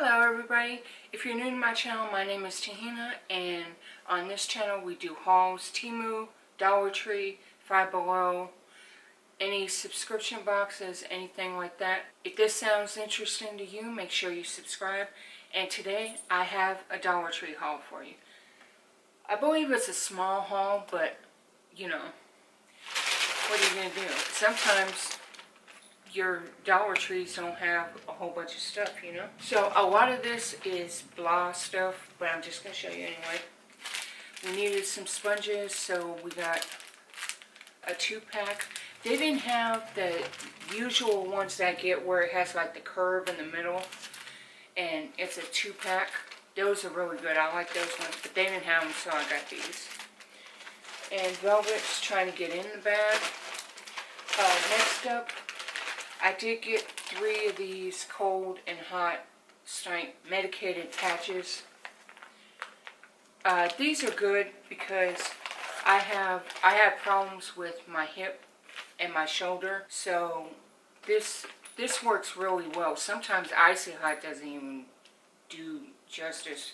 Hello everybody, if you're new to my channel, my name is Tahina, and on this channel we do hauls, Temu, Dollar Tree, Five Below, any subscription boxes, anything like that. If this sounds interesting to you, make sure you subscribe. And today I have a Dollar Tree haul for you. I believe it's a small haul, but you know, what are you going to do? Sometimes your Dollar Trees don't have a whole bunch of stuff, you know. So a lot of this is blah stuff, but I'm just going to show you anyway. We needed some sponges, so we got a 2-pack. They didn't have the usual ones that I get where it has like the curve in the middle, and it's a 2-pack. Those are really good. I like those ones, but they didn't have them, so I got these. And Velvet's trying to get in the bag. Next up, I did get 3 of these cold and hot strength medicated patches. These are good because I have problems with my hip and my shoulder, so this works really well. Sometimes Icy Hot doesn't even do justice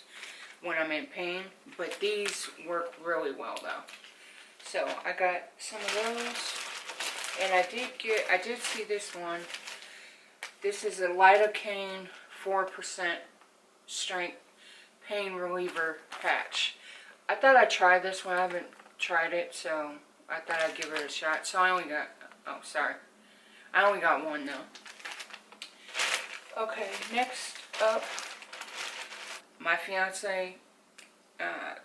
when I'm in pain, but these work really well though. So I got some of those. And I did see this one. This is a lidocaine 4% strength pain reliever patch. I thought I'd try this one. I haven't tried it, so I thought I'd give it a shot. So I only got, I only got one though. Okay, next up, my fiance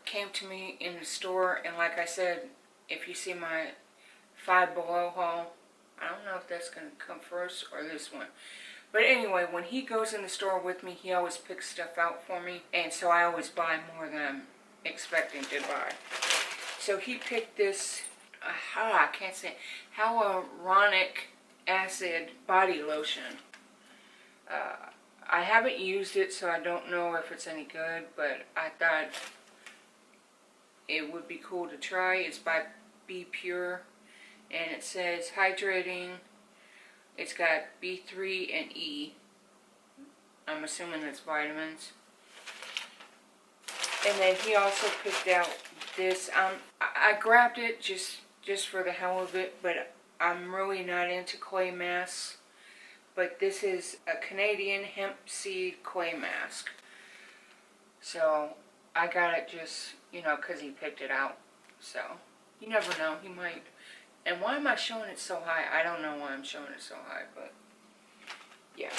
came to me in the store, and like I said, if you see my Five Below haul, I don't know if that's going to come first or this one. But anyway, when he goes in the store with me, he always picks stuff out for me. And so I always buy more than I'm expecting to buy. So he picked this, I can't say it, hyaluronic acid body lotion. I haven't used it, so I don't know if it's any good. But I thought it would be cool to try. It's by Be Pure. And it says hydrating. It's got B3 and E. I'm assuming that's vitamins. And then he also picked out this. I grabbed it just for the hell of it, but I'm really not into clay masks. But this is a Canadian hemp seed clay mask. So I got it just, you know, because he picked it out. So you never know, he might. And why am I showing it so high? I don't know why I'm showing it so high, but yeah.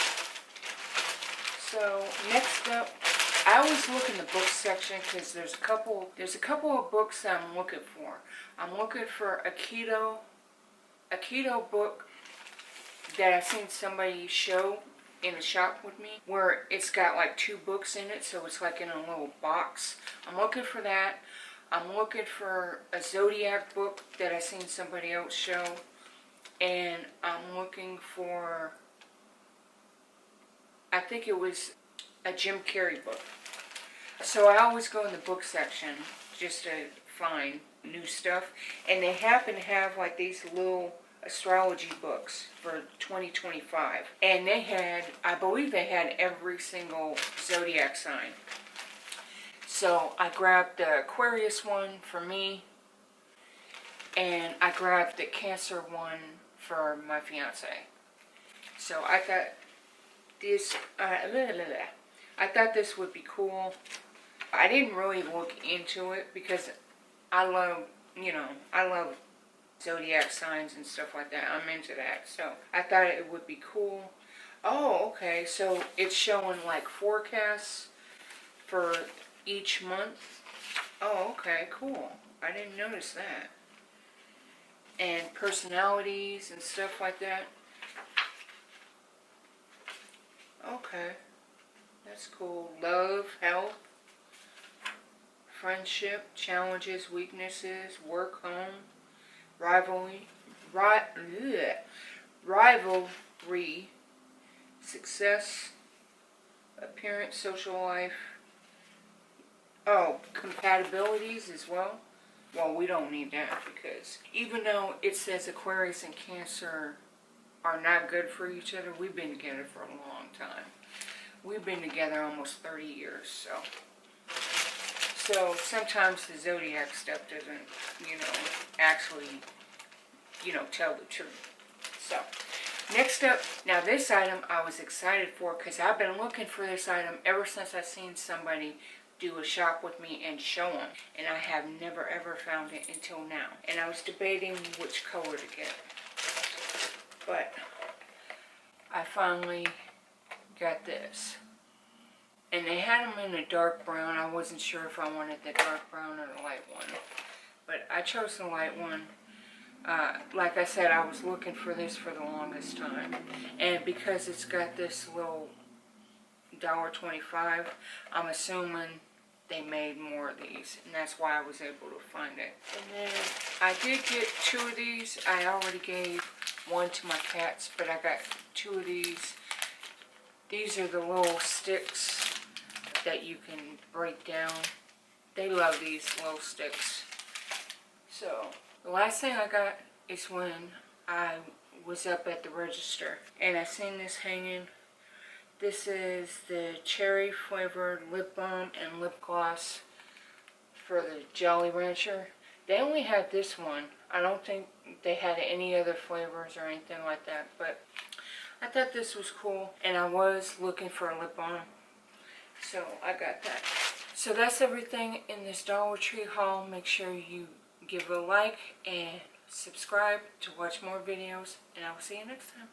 So next up, I always look in the book section because there's a couple of books that I'm looking for. I'm looking for a keto book that I've seen somebody show in a shop with me, where it's got like 2 books in it, so it's like in a little box. I'm looking for that. I'm looking for a Zodiac book that I seen somebody else show. And I'm looking for, I think it was a Jim Carrey book. So I always go in the book section just to find new stuff. And they happen to have like these little astrology books for 2025. And they had, I believe they had every single Zodiac sign. So I grabbed the Aquarius one for me, and I grabbed the Cancer one for my fiance. So I thought this, I thought this would be cool. I didn't really look into it because I love, you know, I love zodiac signs and stuff like that. I'm into that. So I thought it would be cool. Oh, okay. So it's showing like forecasts for each month. Oh, okay, cool. I didn't notice that. And personalities and stuff like that. Okay, that's cool. Love, health, friendship, challenges, weaknesses, work, home, rivalry, success, appearance, social life. Oh, compatibilities as well. Well, we don't need that because even though it says Aquarius and Cancer are not good for each other, we've been together for a long time. we've been together almost 30 years, so sometimes the zodiac stuff doesn't, actually, tell the truth. So, next up, now this item I was excited for because I've been looking for this item ever since I seen somebody do a shop with me and show them. And I have never ever found it until now. And I was debating which color to get. But I finally got this. And they had them in a dark brown. I wasn't sure if I wanted the dark brown or the light one. But I chose the light one. Like I said, I was looking for this for the longest time. And because it's got this little $1.25, I'm assuming they made more of these. And that's why I was able to find it. And then I did get 2 of these. I already gave one to my cats, but I got 2 of these. These are the little sticks that you can break down. They love these little sticks. So, the last thing I got is when I was up at the register and I seen this hanging. This is the cherry flavored lip balm and lip gloss for the Jolly Rancher. They only had this one. I don't think they had any other flavors or anything like that, but I thought this was cool and I was looking for a lip balm, so I got that. So that's everything in this Dollar Tree haul. Make sure you give it a like and subscribe to watch more videos, and I will see you next time.